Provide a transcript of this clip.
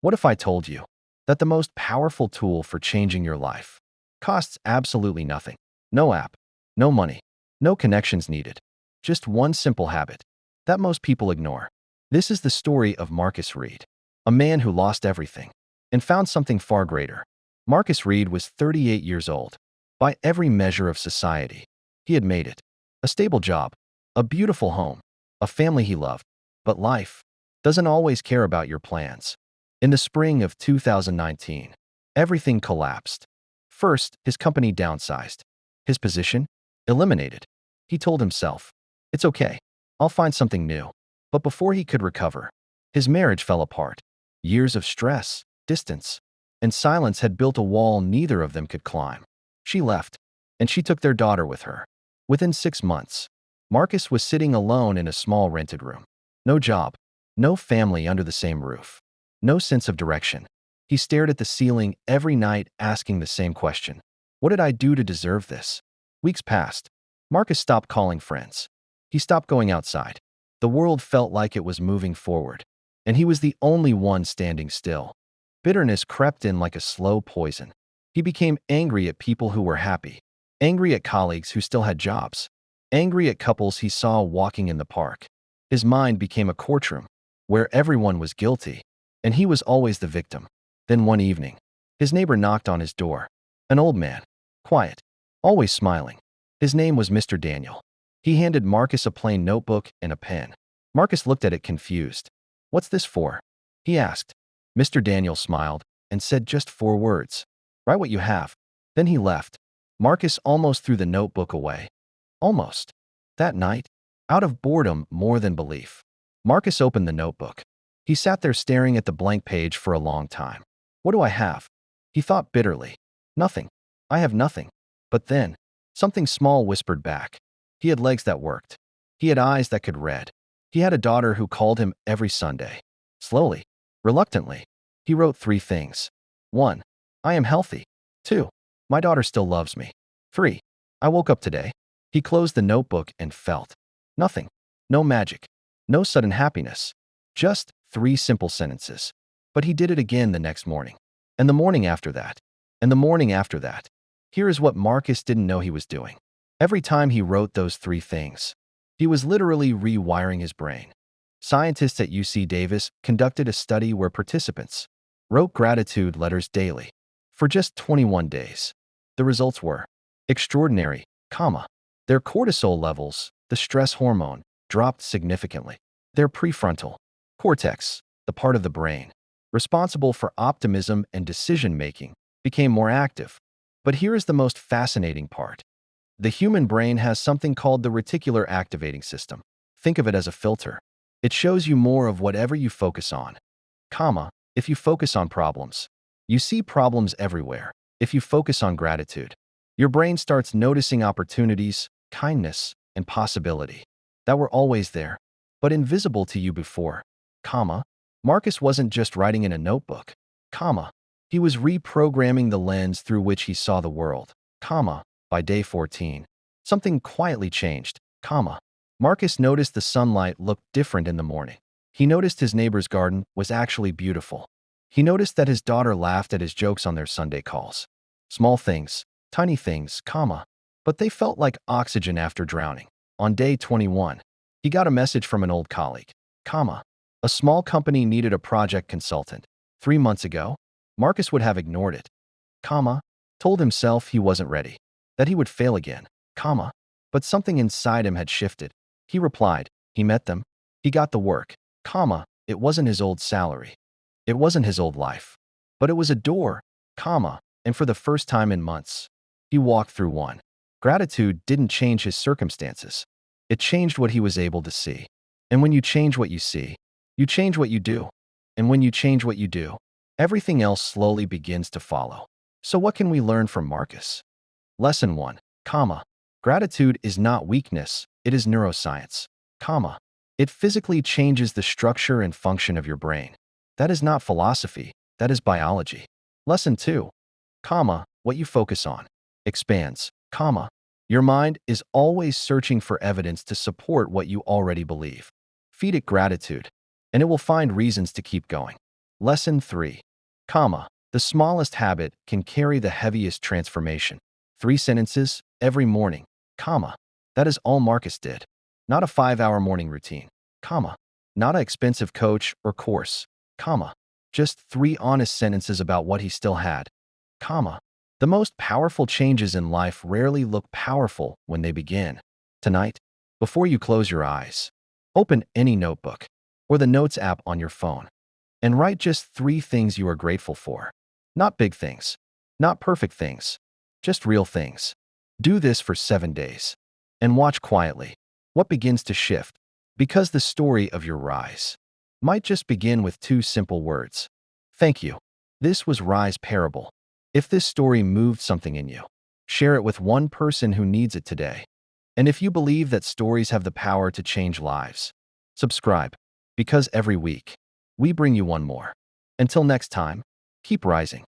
What if I told you that the most powerful tool for changing your life costs absolutely nothing? No app, no money, no connections needed. Just one simple habit that most people ignore. This is the story of Marcus Reed, a man who lost everything and found something far greater. Marcus Reed was 38 years old. By every measure of society, he had made it. A stable job, a beautiful home, a family he loved. But life doesn't always care about your plans. In the spring of 2019, everything collapsed. First, his company downsized. His position? Eliminated. He told himself, "It's okay. I'll find something new." But before he could recover, his marriage fell apart. Years of stress, distance, and silence had built a wall neither of them could climb. She left, and she took their daughter with her. Within 6 months, Marcus was sitting alone in a small rented room. No job, no family under the same roof, no sense of direction. He stared at the ceiling every night, asking the same question. What did I do to deserve this? Weeks passed. Marcus stopped calling friends. He stopped going outside. The world felt like it was moving forward, and he was the only one standing still. Bitterness crept in like a slow poison. He became angry at people who were happy, angry at colleagues who still had jobs, angry at couples he saw walking in the park. His mind became a courtroom where everyone was guilty, and he was always the victim. Then one evening, his neighbor knocked on his door. An old man, quiet, always smiling. His name was Mr. Daniel. He handed Marcus a plain notebook and a pen. Marcus looked at it confused. "What's this for?" he asked. Mr. Daniel smiled and said just 4 words. "Write what you have." Then he left. Marcus almost threw the notebook away. Almost. That night, out of boredom more than belief, Marcus opened the notebook. He sat there staring at the blank page for a long time. "What do I have?" he thought bitterly. "Nothing. I have nothing." But then, something small whispered back. He had legs that worked. He had eyes that could read. He had a daughter who called him every Sunday. Slowly, reluctantly, he wrote 3 things. 1. I am healthy. 2. My daughter still loves me. 3. I woke up today. He closed the notebook and felt nothing. No magic. No sudden happiness. Just 3 simple sentences. But he did it again the next morning. And the morning after that. And the morning after that. Here is what Marcus didn't know he was doing. Every time he wrote those 3 things, he was literally rewiring his brain. Scientists at UC Davis conducted a study where participants wrote gratitude letters daily for just 21 days. The results were extraordinary, their cortisol levels, the stress hormone, dropped significantly. Their prefrontal cortex, the part of the brain responsible for optimism and decision-making, became more active. But here is the most fascinating part. The human brain has something called the reticular activating system. Think of it as a filter. It shows you more of whatever you focus on. If you focus on problems, you see problems everywhere. If you focus on gratitude, your brain starts noticing opportunities, kindness, and possibility that were always there, but invisible to you before. Marcus wasn't just writing in a notebook. He was reprogramming the lens through which he saw the world. By day 14, something quietly changed. Marcus noticed the sunlight looked different in the morning. He noticed his neighbor's garden was actually beautiful. He noticed that his daughter laughed at his jokes on their Sunday calls. Small things, tiny things, but they felt like oxygen after drowning. On day 21, he got a message from an old colleague. A small company needed a project consultant. 3 months ago, Marcus would have ignored it. Told himself he wasn't ready, that he would fail again. But something inside him had shifted. He replied. He met them. He got the work. It wasn't his old salary. It wasn't his old life. But it was a door. And for the first time in months, he walked through one. Gratitude didn't change his circumstances. It changed what he was able to see. And when you change what you see, you change what you do. And when you change what you do, everything else slowly begins to follow. So what can we learn from Marcus? Lesson 1. Gratitude is not weakness, it is neuroscience. It physically changes the structure and function of your brain. That is not philosophy, that is biology. Lesson 2. What you focus on expands. Your mind is always searching for evidence to support what you already believe. Feed it gratitude, and it will find reasons to keep going. Lesson 3. The smallest habit can carry the heaviest transformation. 3 sentences every morning. That is all Marcus did. Not a 5-hour morning routine. Not an expensive coach or course. Just 3 honest sentences about what he still had. The most powerful changes in life rarely look powerful when they begin. Tonight, before you close your eyes, open any notebook or the Notes app on your phone and write just 3 things you are grateful for. Not big things, not perfect things, just real things. Do this for 7 days and watch quietly what begins to shift, because the story of your rise might just begin with 2 simple words. Thank you. This was Rise Parable. If this story moved something in you, share it with one person who needs it today. And if you believe that stories have the power to change lives, subscribe, because every week we bring you one more. Until next time, keep rising.